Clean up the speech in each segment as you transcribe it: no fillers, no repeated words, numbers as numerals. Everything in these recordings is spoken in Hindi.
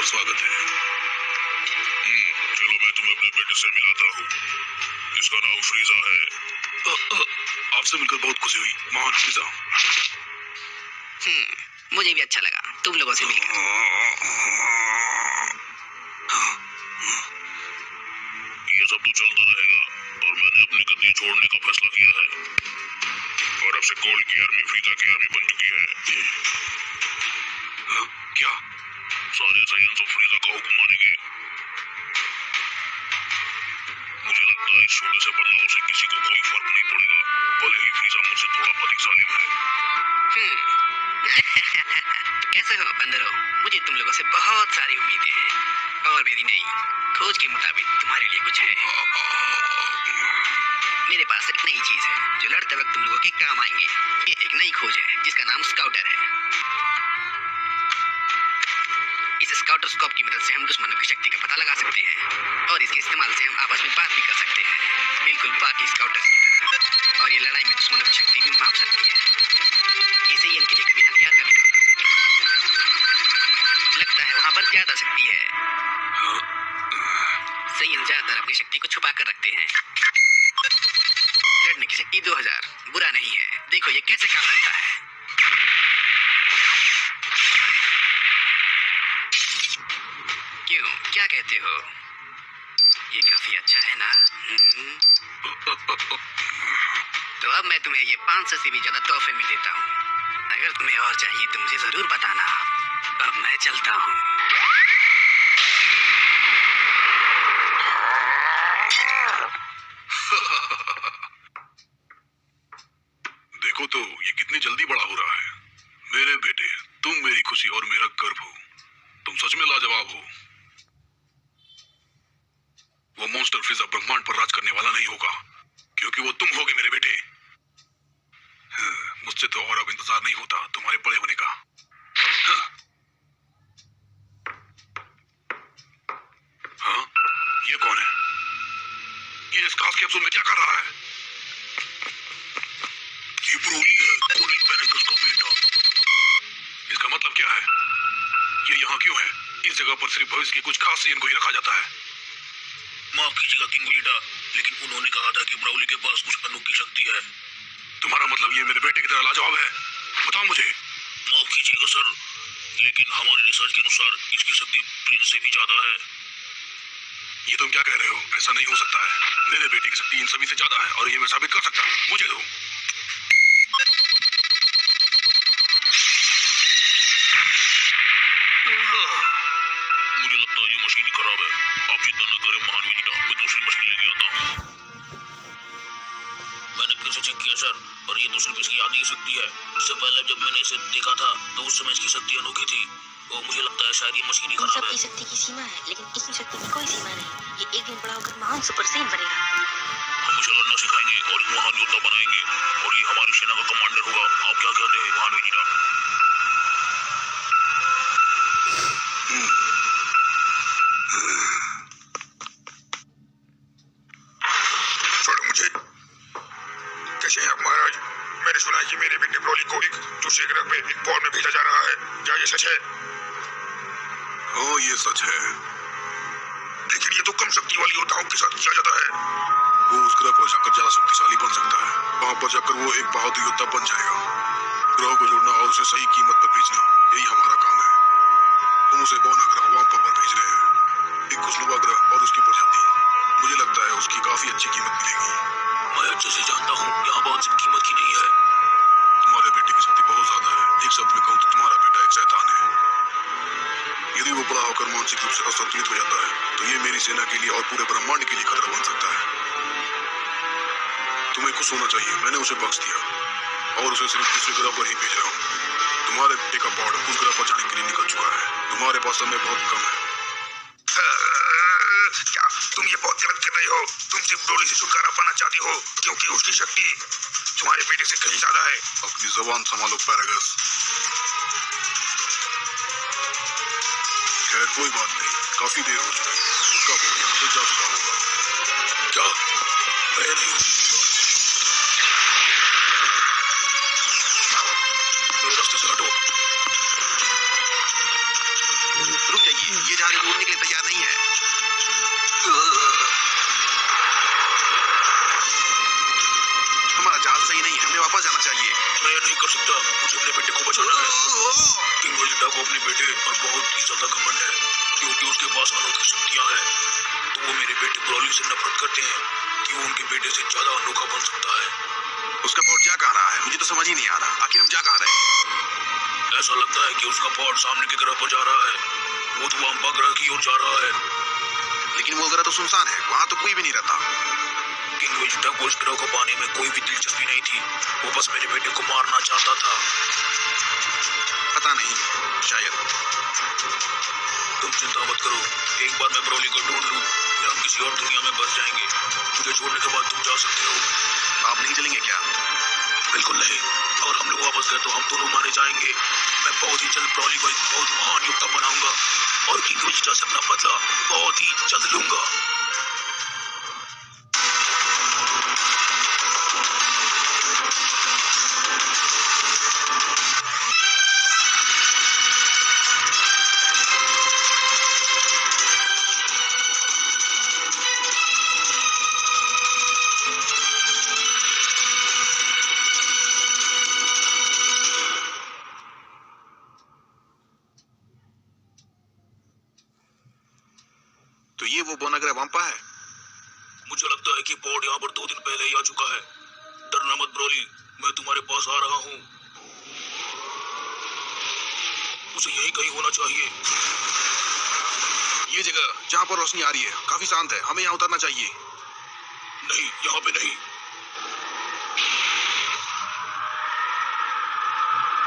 पर स्वागत है। चलो मैं तुम्हें अपने बेटे से मिलाता हूँ। इसका नाम फ्रीजा है। आपसे मिलकर बहुत खुशी हुई महान फ्रीजा। मुझे भी अच्छा लगा तुम लोगों से मिलकर। ये सब तो चलता रहेगा और मैंने अपनी गद्दी छोड़ने का फैसला किया है और अब से कोल्ड की आर्मी फ्रीजा की आर्मी बन चुकी है। क्या सारे साइंस और फ्रीजा का हुक्म मानेंगे? मुझे लगता है इस छोटे से बदलाव से किसी को कोई फर्क नहीं पड़ेगा, भले ही फ्रीजा मुझसे थोड़ा अधिक जालिम है। कैसे हो बंदरो? मुझे तुम लोगों से बहुत सारी उम्मीदें हैं और मेरी नई खोज के मुताबिक तुम्हारे लिए कुछ है। मेरे पास एक नई चीज है जो लड़ते वक्त तुम लोगों के काम आएंगे। ये एक नई खोज है जिसका नाम स्काउटर है। इस स्काउटर स्कोप की मदद से हम दुश्मनों की शक्ति का पता लगा सकते हैं और इसके इस्तेमाल से हम आपस में बात भी कर सकते हैं, बिल्कुल बाकी स्काउटर्स की तरह। और ये लड़ाई में दुश्मनों की शक्ति भी माप सकती है। इसे ही इनके लिए कभी हथियार का भी काम कर सकते हैं। लगता है वहाँ पर ज्यादा शक्ति है। सही ज्यादातर अपनी शक्ति को छुपा कर रखते हैं। लड़ने की शक्ति 2000 बुरा नहीं है। देखो ये कैसे काम करता है। क्यों, क्या कहते हो? ये काफी अच्छा है ना? तो अब मैं तुम्हें ये 500 से भी ज्यादा तोहफे में देता हूँ। अगर तुम्हें और चाहिए तो मुझे जरूर बताना। अब मैं चलता हूँ। देखो तो ये कितनी जल्दी बड़ा हो रहा है। मेरे बेटे, तुम मेरी खुशी और मेरा गर्व हो। तुम सच में लाजवाब हो। वो मॉन्स्टर फ्रीजा ब्रह्मांड पर राज करने वाला नहीं होगा, क्योंकि वो तुम होगे मेरे बेटे। मुझसे तो और अब इंतजार नहीं होता तुम्हारे बड़े होने का। हाँ, ये कौन है? ये इस घास कैप्सूल में क्या कर रहा है? ये ब्रोली है, कोनिल पेरेंकस का बेटा। इसका मतलब क्या है? ये यहाँ क्यों है? इस जगह पर सिर्फ भविष्य की कुछ खास सीन को ही रखा जाता है। माफ कीजिएगा किंग लीडा, लेकिन उन्होंने कहा था कि ब्राउली के पास कुछ अनोखी शक्ति है। तुम्हारा मतलब ये मेरे बेटे की तरह लाजवाब है? बताओ मुझे। माफ कीजिएगा सर, लेकिन हमारी रिसर्च के अनुसार इसकी शक्ति प्रिंस से भी ज्यादा है। ये तुम क्या कह रहे हो? ऐसा नहीं हो सकता है। मेरे बेटे की शक्ति इन सभी से ज्यादा है और ये मैं साबित कर सकता हूँ। मुझे दो। मुझे लगता है ये मशीन ही खराब है। आप चिंता न करें महान वेजिटा, मैं दूसरी मशीन लेके आता हूँ। मैंने फिर से चेक किया सर, और ये दूसरी इसकी आधी की शक्ति है। इससे पहले जब मैंने इसे देखा था तो उस समय इसकी शक्ति अनोखी थी। तो मुझे लगता है शायद ये मशीन ही खराब है। सबकी शक्ति की सीमा है, लेकिन इसकी शक्ति की कोई सीमा नहीं। ये एक दिन बड़ा होकर महान सुपर सेन बनेगा। हम उसे लड़ना सिखाएंगे और एक महान योद्धा बनाएंगे और ये हमारी सेना का कमांडर होगा। आप क्या कहते हैं महान वेजिटा? छोड़ो मुझे। कैसे हैं आप महाराज? मैंने सुना है कि मेरे बेटे ब्रोली को एक दूसरे ग्रह में एक बॉल में भेजा जा रहा है। क्या ये सच है? हाँ, ये सच है। लेकिन ये तो कम शक्ति वाली योद्धाओं के साथ किया जाता है। वो उस ग्रह पर जाकर ज्यादा शक्तिशाली बन सकता है। वहाँ पर जाकर वो एक बहादुर योद्धा बन जाएगा। ग्रह को जोड़ना और उसे सही कीमत पर बेचना, यही हमारा काम है। हम उसे बौना ग्रह वाम्पा पर भेज रहे हैं, एक खुशनुमा ग्रह और उसकी प्रजाति। मुझे लगता है उसकी काफी अच्छी कीमत मिलेगी। मैं अच्छे से जानता हूँ यहाँ बहुत सी कीमत की नहीं है। तुम्हारे बेटे की शक्ति बहुत ज्यादा है। एक शब्द में कहूँ तो तुम्हारा बेटा एक शैतान है। यदि वो बड़ा होकर मानसिक रूप से असंतुलित हो जाता है तो ये मेरी सेना के लिए और पूरे ब्रह्मांड के लिए खतरा बन सकता है। तुम्हें खुश होना चाहिए, मैंने उसे बख्श दिया और उसे सिर्फ दूसरे ग्रह पर ही भेज रहा हूँ। तुम्हारे बेटे का पॉड उस ग्रह पर जाने के लिए निकल चुका है। तुम्हारे पास समय बहुत कम है। क्या तुम ये बहुत गलत कर रही हो? तुम सिर्फ ब्रोली से छुटकारा पाना चाहती हो, क्योंकि उसकी शक्ति तुम्हारे बेटे से कहीं ज्यादा है। अपनी जबान संभालो पैरागस। खैर कोई बात नहीं, काफी देर हो चुकी है। उसका फोन यहाँ से जा चुका होगा। क्या मैं नहीं? मेरे रास्ते से हटो। रुक जाइए, ये वापस जाना चाहिए। मैं ये नहीं कर सकता, मुझे अपने बेटे को बचाना है। किंग वेजिटा को अपने बेटे पर बहुत ही ज्यादा घमंड है, क्योंकि उसके पास अनोखी शक्तियां हैं। तो वो मेरे बेटे ब्रोली से नफरत करते हैं कि वो उनके बेटे से ज्यादा अनोखा बन सकता है। उसका पॉट जा कहाँ रहा है? मुझे तो समझ ही नहीं आ रहा, आखिर हम जा कहाँ रहे हैं? ऐसा लगता है कि उसका पॉट सामने की ग्रह पर जा रहा है। वो तो वाम्पा ग्रह की ओर जा रहा है। लेकिन वो ग्रह तो सुनसान है, वहाँ तो कोई भी नहीं रहता। किंग वेजिटा को उस ग्रह को पाने में कोई भी दिलचस्पी नहीं थी। वो बस मेरे बेटे को मारना चाहता था। पता नहीं, शायद। तुम चिंता मत करो, एक बार मैं ब्रोली को ढूंढ लूं, फिर हम किसी और दुनिया में बस जाएंगे। मुझे छोड़ने के बाद तुम जा सकते हो। आप नहीं चलेंगे क्या? बिल्कुल नहीं, अगर हम लोग वापस गए तो हम दोनों मारे जाएंगे। मैं बहुत ही जल्द ब्रोली को एक बहुत महान योद्धा बनाऊंगा और किंग वेजिटा से अपना बदला बहुत ही जल्द लूंगा। तो ये वो बोनाग्रह वाम्पा है? मुझे लगता है कि पॉड यहाँ पर 2 दिन पहले ही आ चुका है। डरना मत ब्रोली, मैं तुम्हारे पास आ रहा हूँ। उसे यही कहीं होना चाहिए। ये जगह जहाँ पर रोशनी आ रही है काफी शांत है, हमें यहाँ उतरना चाहिए। नहीं, यहाँ पे नहीं।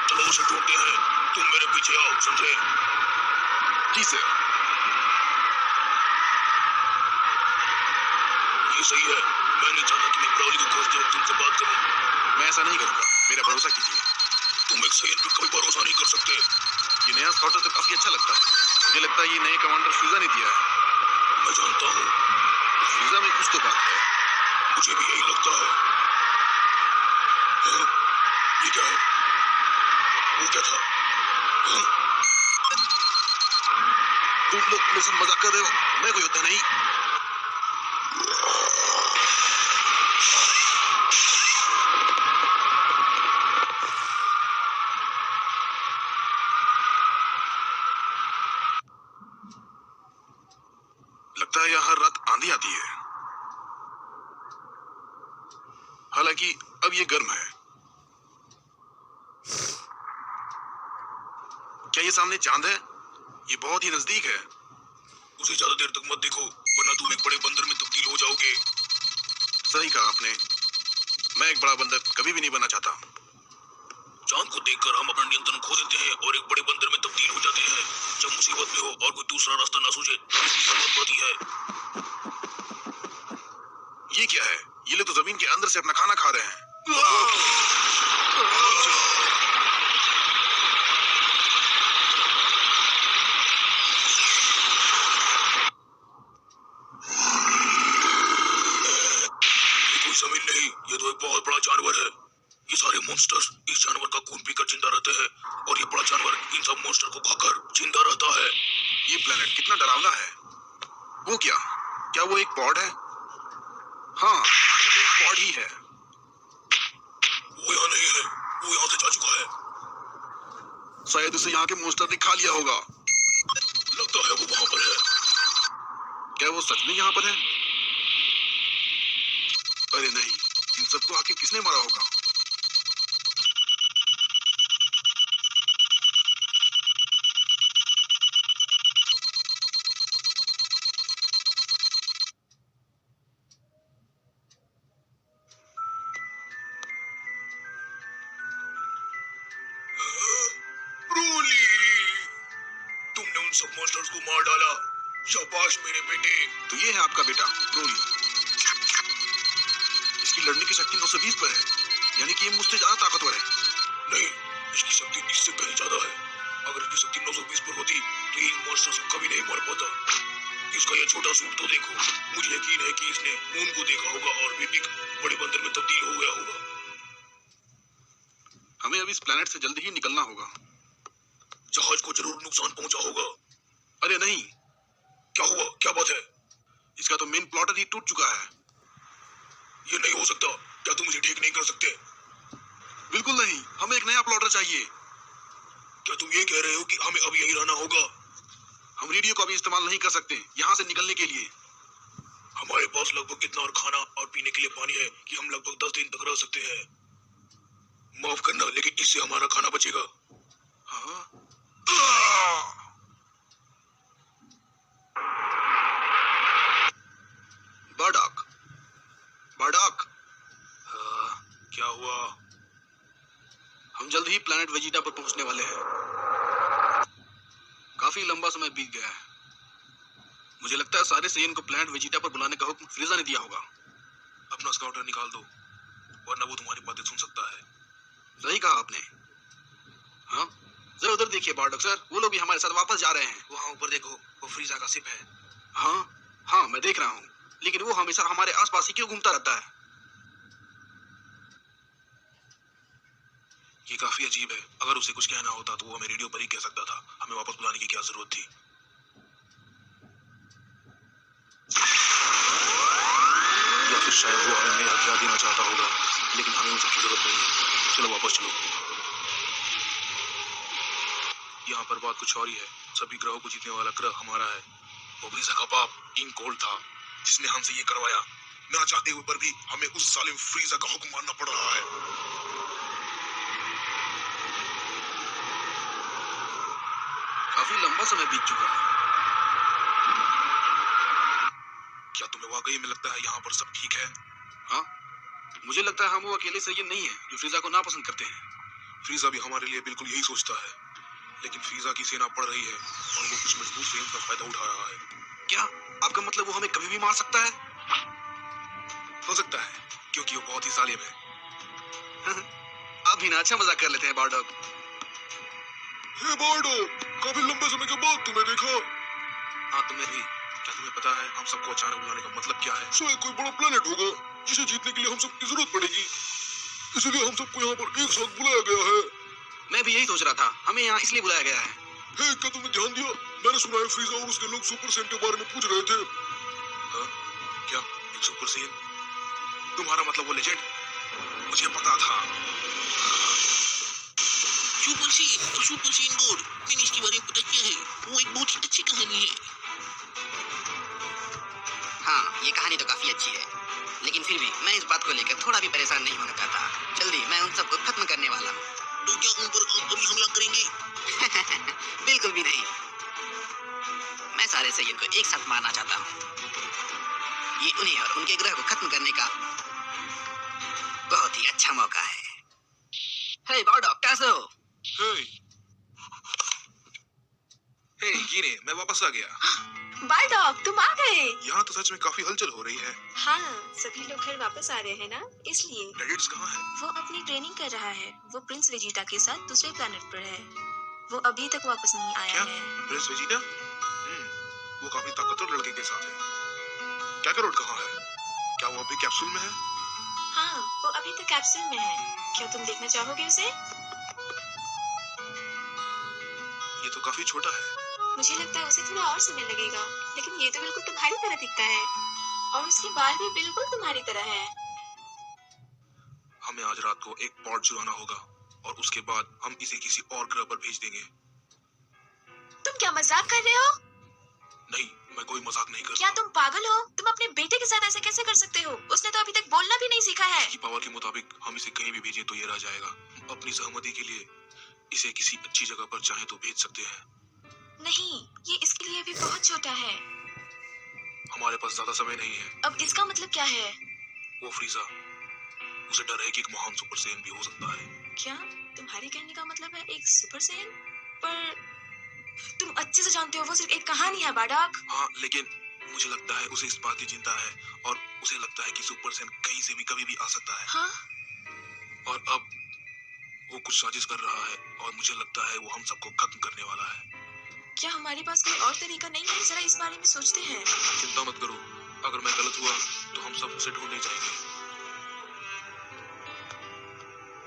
चलो उसे ढूंढते हैं, तुम मेरे पीछे आओ, समझे? जी सर। ये सही है, मैं नहीं चाहता कि मैं ब्रोली को खोजते वक्त तुमसे बात करूं। मैं ऐसा नहीं करूंगा, मेरा भरोसा कीजिए। तुम एक सैनिक पर कभी भरोसा नहीं कर सकते। ये नया स्काउटर तो काफी अच्छा लगता है। मुझे लगता है ये नए कमांडर फ्यूजा ने दिया है। मैं जानता हूँ, फ्यूजा में कुछ तो बात है। मुझे भी यही लगता है। हाँ? ये क्या है? वो क्या था? हाँ? तुम लोग मेरे साथ मजाक कर रहे हो? मैं कोई योद्धा नहीं। लगता है यहाँ हर रात आंधी आती है। हालांकि अब ये गर्म है। क्या ये सामने चांद है? ये बहुत ही नजदीक है। उसे ज्यादा देर तक मत देखो, वरना तुम एक बड़े बंदर में तब्दील हो जाओगे। सही कहा आपने। मैं एक बड़ा बंदर कभी भी नहीं बनना चाहता। चांद को देखकर हम अपना नियंत्रण खो देते हैं और एक बड़े बंदर में तब्दील हो जाते हैं। जब मुसीबत में हो और कोई दूसरा रास्ता ना सूझे, इसकी जरूरत पड़ती है। ये क्या है? ये लोग तो जमीन के अंदर से अपना खाना खा रहे हैं। ये कोई जमीन नहीं, ये तो एक बहुत बड़ा जानवर है। ये सारे मॉन्स्टर्स इस जानवर का खून पीकर जिंदा रहते हैं और ये बड़ा जानवर इन सब मॉन्स्टर को खाकर जिंदा रहता है। ये प्लेनेट कितना डरावना है। वो क्या? क्या वो एक पॉड है? हाँ, ये तो एक पॉड ही है। वो यहाँ नहीं है, वो यहाँ से जा चुका है। शायद उसे यहाँ के मॉन्स्टर ने खा लिया होगा। लगता है वो वहां पर है। क्या वो सच में यहाँ पर है? अरे नहीं, इन सबको आखिर किसने मारा होगा? ब्रोली, तुमने उन सब मॉन्स्टर्स को मार डाला। शाबाश मेरे बेटे। तो ये है आपका बेटा ब्रोली। इसकी लड़ने की शक्ति 920 पर है, यानी कि ये मुझसे ज्यादा ताकतवर है। नहीं, इसकी शक्ति इससे कहीं ज्यादा है। अगर इसकी शक्ति 920 पर होती तो इन मॉन्स्टर्स को कभी नहीं मार पाता। इसका ये छोटा सूट तो देखो। मुझे यकीन है कि इसने मून को देखा होगा और भी एक बड़े बंदर में तब्दील हो गया होगा। हमें अब इस प्लेनेट से जल्दी ही निकलना होगा। जहाज को जरूर नुकसान पहुंचा होगा। अरे नहीं, क्या हुआ? क्या बात है? इसका तो मेन प्लॉटर ही टूट चुका है। ये नहीं हो सकता। क्या तुम इसे ठीक नहीं कर सकते? बिल्कुल नहीं, हमें एक नया प्लॉटर चाहिए। क्या तुम ये कह रहे हो कि हमें अब यहीं रहना होगा? हम रेडियो का भी इस्तेमाल नहीं कर सकते यहाँ से निकलने के लिए। हमारे पास लगभग इतना और खाना और पीने के लिए पानी है कि हम लगभग 10 दिन तक रह सकते हैं। माफ करना, लेकिन इससे हमारा खाना बचेगा। हाँ? बर्डॉक, बर्डॉक, क्या हुआ? हम जल्द ही प्लैनेट वेजिटा पर पहुंचने वाले हैं। काफी लंबा समय बीत गया है। मुझे लगता है सारे सेयन को प्लैनेट वेजिटा पर बुलाने का हुक्म फ्रीजा ने दिया होगा। अपना स्काउटर निकाल दो, वरना वो तुम्हारी बातें सुन सकता है। सही कहा आपने। हाँ, जरा उधर देखिए बार्डॉक सर, वो लोग भी हमारे साथ वापस जा रहे हैं। वहां ऊपर देखो, वो फ्रीजा का शिप है। हाँ हाँ, मैं देख रहा हूँ, लेकिन वो हमेशा हमारे आसपास ही क्यों घूमता रहता है? ये काफी अजीब है। अगर उसे कुछ कहना होता तो वो हमें रेडियो पर ही कह सकता था। हमें वापस बुलाने की क्या जरूरत थी? या फिर शायद वो हमें नए हथियार देना चाहता होगा, लेकिन हमें उन सबकी जरूरत नहीं है। चलो वापस चलो। यहाँ पर बात कुछ और ही है। सभी ग्रहों को जीतने वाला ग्रह हमारा है। वो फ्रीजा का बाप किंग कोल्ड था जिसने हमसे ये करवाया। ना चाहते हुए पर भी हमें उस सालिम फ्रीजा का हुक्म मानना पड़ रहा है। काफी लंबा समय बीत चुका है। क्या तुम्हें वाकई में लगता है यहाँ पर सब ठीक है? हाँ, मुझे लगता है हम वो अकेले सेयन नहीं है जो फ्रीजा को नापसंद करते हैं। फ्रीजा भी हमारे लिए बिल्कुल यही सोचता है, लेकिन फ्रीजा की सेना बढ़ रही है और वो कुछ मजबूत सेना का फायदा उठा रहा है। क्या आपका मतलब वो हमें कभी भी मार सकता है? हो सकता है, क्योंकि वो बहुत ही जालिम है। आप भी ना अच्छा मजाक कर लेते हैं बार्डॉक। हे बार्डॉक, काफी लंबे समय के बाद तुम्हें देखा। हाँ, तुम्हें भी। क्या तुम्हें पता है हम सबको अचानक बुलाने का मतलब क्या है? शायद कोई बड़ा प्लेनेट होगा जिसे जीतने के लिए हम सबकी जरूरत पड़ेगी, इसलिए हम सबको यहाँ पर एक साथ बुलाया गया है। मैं भी यही सोच रहा था, हमें यहाँ इसलिए बुलाया गया है। हे, क्या तुमने ध्यान दिया? मैंने सुना है फ्रीजा और उसके लोग सुपर सेन के बारे में पूछ रहे थे। हाँ? क्या एक सुपर सेन? तुम्हारा मतलब वो लेजेंड? मुझे पता था। सुपर सीन गोड, मैंने इसके बारे में पता किया है। वो एक बहुत ही अच्छी कहानी है। हाँ, ये कहानी तो काफी अच्छी है, लेकिन फिर भी मैं इस बात को लेकर थोड़ा भी परेशान नहीं होना चाहता। जल्दी मैं उन सबको खत्म करने वाला हूँ। तो क्या उन पर आप अभी हमला करेंगे? बिल्कुल भी नहीं। मैं सारे सैयद को एक साथ मारना चाहता हूँ। ये उन्हें और उनके ग्रह को खत्म करने का बहुत ही अच्छा मौका है। हे बार्डॉक, कैसे हो? हे गिने, मैं वापस आ गया। बार्डॉक, तुम आ गए। यहाँ तो सच में काफी हलचल हो रही है। हाँ, सभी लोग घर वापस आ रहे हैं ना, इसलिए। रेडिट्स कहाँ है? वो अपनी ट्रेनिंग कर रहा है। वो प्रिंस वेजिटा के साथ दूसरे प्लेनेट पर है। वो अभी तक वापस नहीं आया क्या? है। Prince Vegeta? वो काफी ताकतवर लड़के के साथ है। कैकारोट कहाँ है? क्या वो अभी कैप्सूल में है? हाँ, वो अभी तक कैप्सूल में है। क्या तुम देखना चाहोगे उसे? ये तो काफी छोटा है। मुझे लगता है उसे थोड़ा और समय लगेगा, लेकिन ये तो बिल्कुल तुम्हारी तरह दिखता है और उसके बाल भी बिल्कुल तुम्हारी तरह हैं। हमें आज रात को एक पॉड चुराना होगा और उसके बाद हम इसे किसी और ग्रह पर भेज देंगे। तुम क्या मजाक कर रहे हो? नहीं, मैं कोई मजाक नहीं कर क्या रहा। तुम पागल हो? तुम अपने बेटे के साथ ऐसे कैसे कर सकते हो? उसने तो अभी तक बोलना भी नहीं सीखा है। इसकी पावर के मुताबिक हम इसे कहीं भी भेजें तो ये रह जाएगा। अपनी सहमति के लिए इसे किसी अच्छी जगह पर चाहे तो भेज सकते हैं। नहीं, ये इसके लिए भी बहुत छोटा है। हमारे पास ज्यादा समय नहीं है। अब इसका मतलब क्या है? वो फ्रीजा, उसे डर है कि एक महान सुपर सेन भी हो सकता है। क्या तुम्हारे कहने का मतलब है एक सुपर सेन? पर तुम अच्छे से जानते हो वो सिर्फ एक कहानी है बार्डॉक। हाँ, लेकिन मुझे लगता है उसे इस बात की चिंता है और उसे लगता है कि सुपर सेन कहीं से भी कभी भी आ सकता है। हाँ? और अब वो कुछ साजिश कर रहा है और मुझे लगता है वो हम सबको खत्म करने वाला है। क्या हमारे पास कोई और तरीका नहीं है? जरा इस बारे में सोचते हैं। चिंता मत करो, अगर मैं गलत हुआ तो हम सब उसे ढूंढने जाएंगे।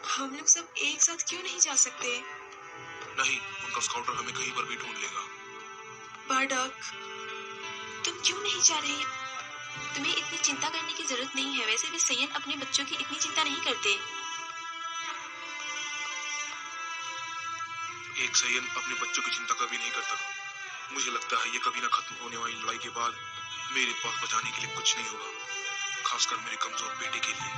हम लोग सब एक साथ क्यों नहीं जा सकते? नहीं, उनका स्काउटर हमें कहीं पर भी ढूंढ लेगा। बार्डॉक, तुम क्यों नहीं जा रहे? तुम्हें इतनी चिंता करने की जरूरत नहीं है। वैसे भी सैयद अपने बच्चों की इतनी चिंता नहीं करते। एक सैयन अपने बच्चों की चिंता कभी नहीं करता। मुझे लगता है ये कभी ना खत्म होने वाली लड़ाई के बाद मेरे पास बचाने के लिए कुछ नहीं होगा, खासकर मेरे कमजोर बेटे के लिए।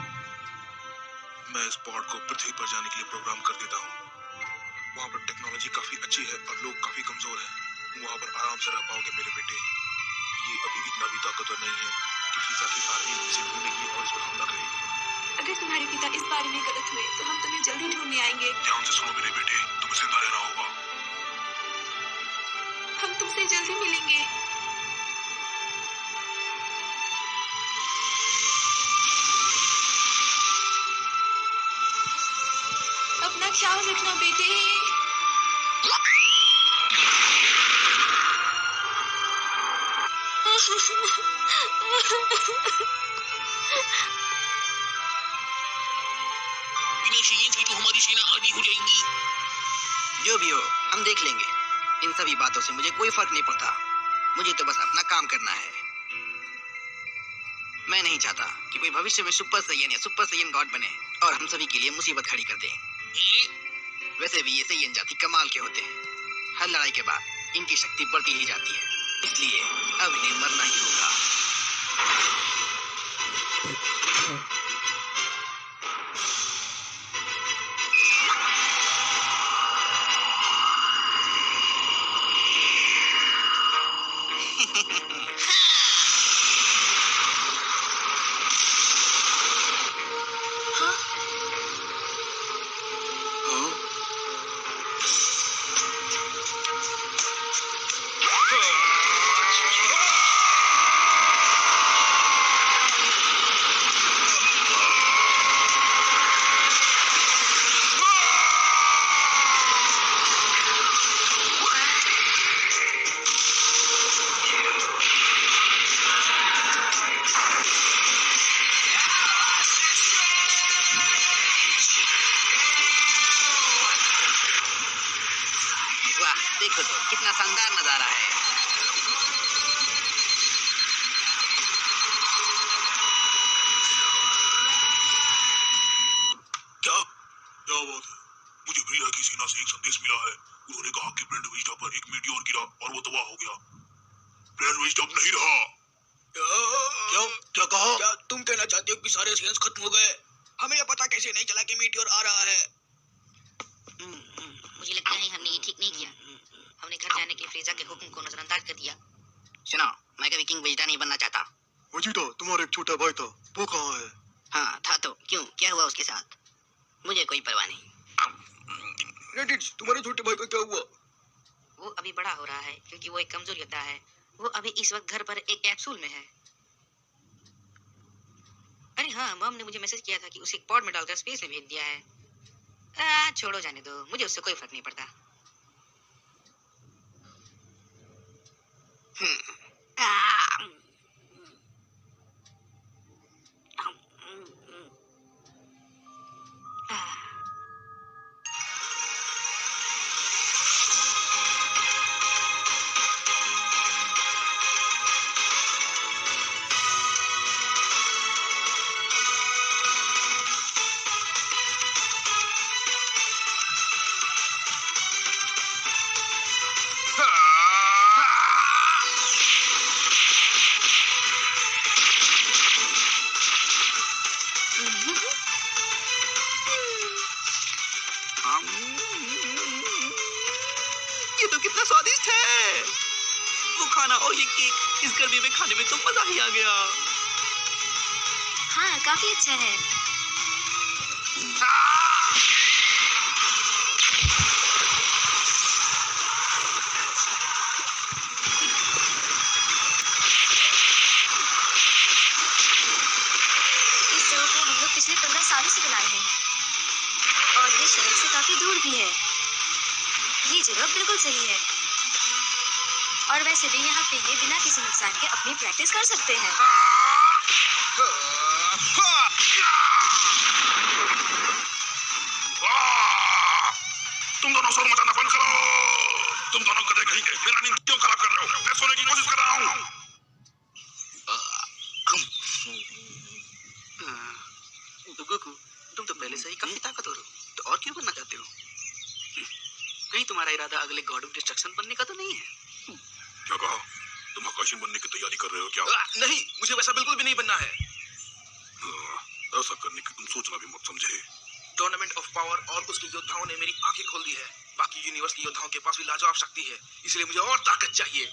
मैं इस पॉड को पृथ्वी पर जाने के लिए प्रोग्राम कर देता हूँ। वहाँ पर टेक्नोलॉजी काफी अच्छी है और लोग काफी कमजोर हैं। वहाँ पर आराम से रह पाओगे मेरे बेटे। ये अभी इतना भी ताकतवर नहीं है कि फिजा की आर्मी इसे ढूंढेगी और इस पर हमला करेगी। अगर तुम्हारे पिता इस बारे में गलत हुए तो हम तुम्हें जल्दी ढूंढने आएंगे। ध्यान से सुनो मेरे बेटे, तुम्हें जिंदा रहना होगा। हम तुमसे जल्दी मिलेंगे। अपना ख्याल रखना बेटे। बिना शेयन की तो हमारी सेना आधी हो जाएगी। जो भी हो हम देख लेंगे। इन सभी बातों से मुझे कोई फर्क नहीं पड़ता। मुझे तो बस अपना काम करना है। मैं नहीं चाहता कि कोई भविष्य में सुपर सैयन या सुपर सैयन गॉड बने और हम सभी के लिए मुसीबत खड़ी कर दे। वैसे भी ये सैयन जाति कमाल के होते हैं। हर लड़ाई के बाद इनकी शक्ति बढ़ती ही जाती है, इसलिए अब इन्हें मरना ही होगा। देखो तो कितना शानदार नजारा है। क्या क्या बात है? मुझे भैया की सेना से एक संदेश मिला है। उन्होंने कहा कि प्लेनेट वेजिटा पर एक मीटियोर गिरा और वो तबाह हो गया। प्लेनेट वेजिटा अब नहीं रहा। क्या क्या कहा? क्या तुम कहना चाहते हो कि सारे सेंस खत्म हो गए? हमें यह पता कैसे नहीं चला कि मीटियोर आ रहा है? मुझे लगता है हमने ये ठीक नहीं किया। हमने घर जाने के फ्रीजा के हुक्म को नजरअंदाज कर दिया। सुनो, मैं कभी किंग वेजिटा नहीं बनना चाहता। वेजिटा तुम्हारा एक छोटा भाई था, वो कहाँ है? हाँ था तो क्यों, क्या हुआ उसके साथ? मुझे कोई परवाह नहीं। रेडिट्स, तुम्हारे छोटे भाई का क्या हुआ? वो अभी बड़ा हो रहा है क्योंकि वो एक कमजोर योद्धा है। वो अभी इस वक्त घर पर एक कैप्सूल में है। अरे हाँ, मॉम ने मुझे मैसेज किया था कि उसे एक पॉड में डालकर स्पेस में भेज दिया है। छोड़ो, जाने दो, मुझे उससे कोई फर्क नहीं पड़ता। ये तो कितना स्वादिष्ट है। वो खाना और ये केक, इस गर्मी में खाने में तो मजा ही आ गया। हाँ, काफी अच्छा है। इस जगह को हम लोग पिछले 15 सालों से बना रहे हैं और ये शहर से काफी दूर भी है। ये जगह बिल्कुल सही है और वैसे भी यहाँ पे ये बिना किसी नुकसान के अपनी प्रैक्टिस कर सकते हैं। तुम दोनों शोर मचाना बंद करो। तुम दोनों गधे कहीं के मेरा नींद क्यों खराब कर रहे हो? मैं सोने की कोशिश कर रहा हूँ। गोकू, तुम तो पहले से ही काफी ताकतवर हो, तो और क्यों बनना चाहते हो? कहीं तुम्हारा इरादा अगले गॉड ऑफ डिस्ट्रक्शन बनने का तो नहीं है? क्या कहा? तुम आकाशी बनने की तैयारी कर रहे हो क्या? नहीं, मुझे वैसा बिल्कुल भी नहीं बनना है। ऐसा करने की तुम सोचना भी मत समझे। टूर्नामेंट ऑफ पावर और उसके योद्धाओं ने मेरी आंखें खोल दी है। बाकी यूनिवर्स के योद्धाओं के पास भी लाजवाब शक्ति है, इसलिए मुझे और ताकत चाहिए।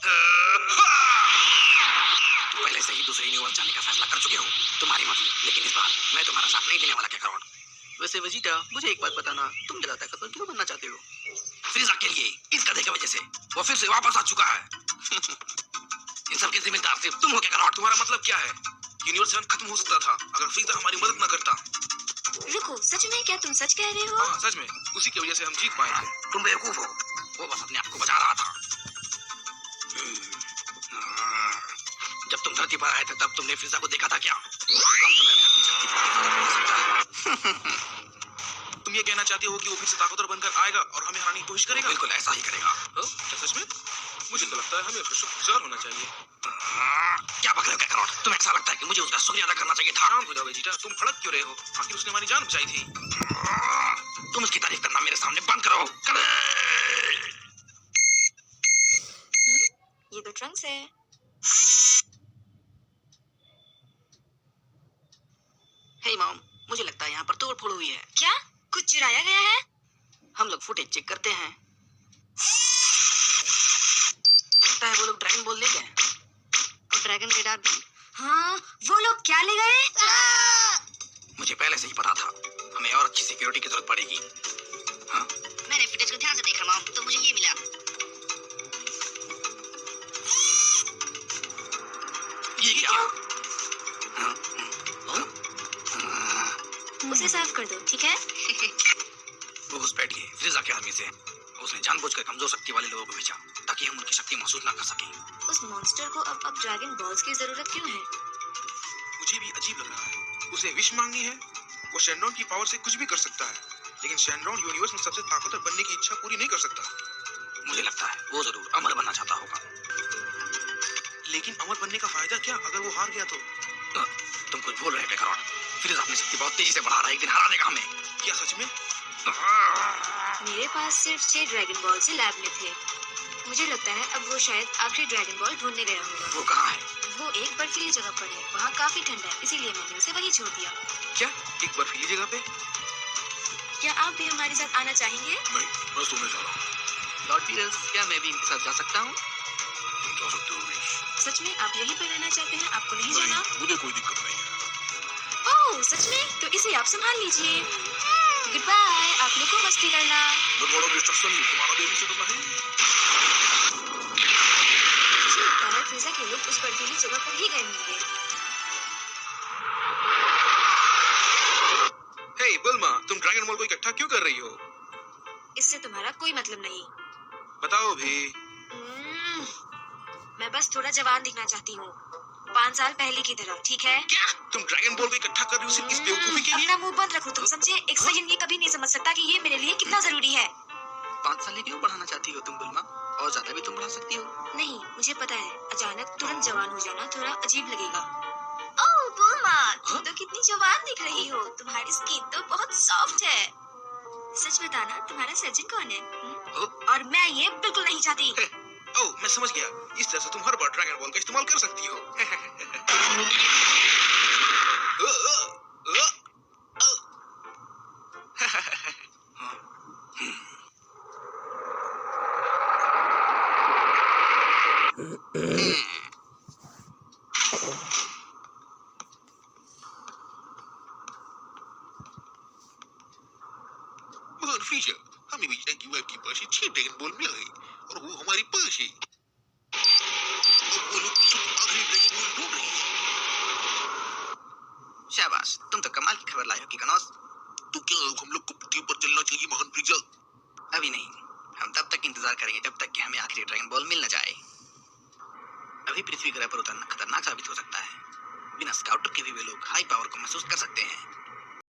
तुम पहले से ही दूसरे यूनिवर्स जाने का फैसला कर चुके हो, तुम्हारी मर्जी। लेकिन इस बार मैं तुम्हारा साथ नहीं देने वाला कैकरॉट। वैसे वेजिटा, मुझे एक बात बताना, तुम ज्यादा ताकतवर क्यों बनना चाहते हो? फ्रीजा के लिए, इस गधे की वजह से वो फिर से वापस आ चुका है। इन सब के जिम्मेदार सिर्फ तुम हो कैकरॉट। तुम्हारा मतलब क्या है? यूनिवर्स 7 खत्म हो सकता था अगर फ्रीजा हमारी मदद न करता। रुको, सच में क्या तुम सच कह रहे हो? हाँ, सच में, उसी की वजह से हम जीत पाए थे। तुम बेवकूफ हो, वो बस अपने आप को बचा रहा था। जब तुम धरती पर आए थे तब तुमने फ्रीजा को देखा था क्या? कम समय में अपनी शक्ति पर तुम ये कहना चाहते हो कि वो फिर से ताकतवर बनकर आएगा और हमें हराने की कोशिश करेगा? बिल्कुल ऐसा ही करेगा। क्या सच में? मुझे तो लगता है हमें उसका शुक्रगुजार होना चाहिए। क्या बक रहे हो कैकरॉट? तुम्हें ऐसा लगता है कि मुझे उसका शुक्रिया अदा करना चाहिए था? शांत हो जाओ वेजिटा, तुम भड़क क्यों रहे हो? आखिर उसने हमारी जान बचाई थी। तुम उसकी तारीफ करना मेरे सामने बंद करो। ये तो ट्रंक्स है। हे मॉम, मुझे लगता है यहाँ पर तोड़-फोड़ हुई है। क्या कुछ चुराया गया है? हम लोग फुटेज चेक करते हैं। लगता है वो लोग ड्रैगन बॉल ले गए और ड्रैगन रेडार भी। हाँ, वो लोग क्या ले गए? मुझे पहले से ही पता था, हमें और अच्छी सिक्योरिटी की जरूरत पड़ेगी। हाँ, मैंने फुटेज को ध्यान से देखा मॉम, तो मुझे ये मिला। ये क्या? उसे साफ कर दो, ठीक है? वो घुस बैठी है फ्रीजा के आदमी से। उसने जानबूझकर कमजोर शक्ति वाले लोगों को भेजा ताकि हम उनकी शक्ति महसूस ना कर सकें। उस मॉन्स्टर को अब ड्रैगन बॉल्स की जरूरत क्यों है? मुझे भी अजीब लग रहा है। उसे विश मांगनी है। वो शैनडॉन की पावर से कुछ भी कर सकता है, लेकिन शैनडॉन यूनिवर्स में सबसे ताकतवर बनने की इच्छा पूरी नहीं कर सकता। मुझे लगता है वो जरूर अमर बनना चाहता होगा। लेकिन अमर बनने का फायदा क्या अगर वो हार गया तो? तुम कुछ बोल रहे हो कैकरॉट? फ्रीजा अपनी शक्ति बहुत तेजी से बढ़ा रहा है, एक दिन हरा देगा हमें। क्या सच में? मेरे पास सिर्फ 6 ड्रैगन बॉल से लैब में थे। मुझे लगता है अब वो शायद आखिरी ड्रैगन बॉल ढूंढने गया होगा। वो कहाँ है? वो एक बर्फीली जगह पर है, वहाँ काफी ठंडा है, इसीलिए मैंने उसे वहीं छोड़ दिया। क्या एक बर्फीली जगह पे? क्या आप भी हमारे साथ आना चाहेंगे? नहीं, मैं सोने जा रहा हूँ। लॉर्ड पीटर्स, क्या मैं भी इनके साथ जा सकता हूँ? तुम जा सकते हो रीस। सच में आप यहीं पर रहना चाहते हैं? आपको नहीं नहीं, जाना? मुझे कोई दिक्कत नहीं है। ओह, सच में? तो इसे आप संभाल लीजिए। गुड बाय, आप लोग को मस्ती करना। मैं गॉड ऑफ डिस्ट्रक्शन तुम्हारा देवी से तो नहीं। मुझे लगता है फ्रीजा के लोग उस बर्फीली जगह पर ही गए होंगे। हे बुल्मा, तुम ड्रैगन बॉल को इकट्ठा क्यों कर रही हो? इससे तुम्हारा कोई मतलब नहीं। बताओ भी। मैं बस थोड़ा जवान दिखना चाहती हूँ, 5 साल पहले की तरह, ठीक है? क्या तुम ड्रैगन बॉल को इकट्ठा कर रही हो सिर्फ इस बेवकूफी के लिए? अपना मुंह बंद रखो, तुम समझे? एक सजन ये कभी नहीं समझ सकता कि ये मेरे लिए कितना जरूरी है। 5 साल क्यों बढ़ाना चाहती हो तुम बुल्मा? और ज्यादा भी तुम बढ़ा सकती हो। नहीं, मुझे पता है, अचानक तुरंत जवान हो जाना थोड़ा अजीब लगेगा। ओह बुल्मा, तुम तो कितनी जवान दिख रही हो। तुम्हारी स्किन तो बहुत सॉफ्ट है। सच बताना, तुम्हारा सर्जन कौन है? और मैं ये बिल्कुल नहीं चाहती। ओह, मैं समझ गया। इस तरह से तुम हर बार ड्रैगन बॉल का इस्तेमाल कर सकती हो। फ्रीजा, हमें भी की वेब के पास 6 ड्रैगन बॉल मिल गई और वो हमारे पास है। अब वो लोग इस वक्त आखिरी ड्रैगन बॉल ढूंढ रहे हैं। शाबाश, तुम तो कमाल की खबर लाए हो किकनोस। तो क्या हम लोग को पृथ्वी पर चलना चाहिए महान फ्रीजा? अभी नहीं, हम तब तक इंतजार करेंगे जब तक कि हमें आखिरी ड्रैगन बॉल मिल न जाए। अभी पृथ्वी ग्रह पर उतरना खतरनाक साबित हो सकता है। बिना स्काउटर के भी वे लोग हाई पावर को महसूस कर सकते हैं।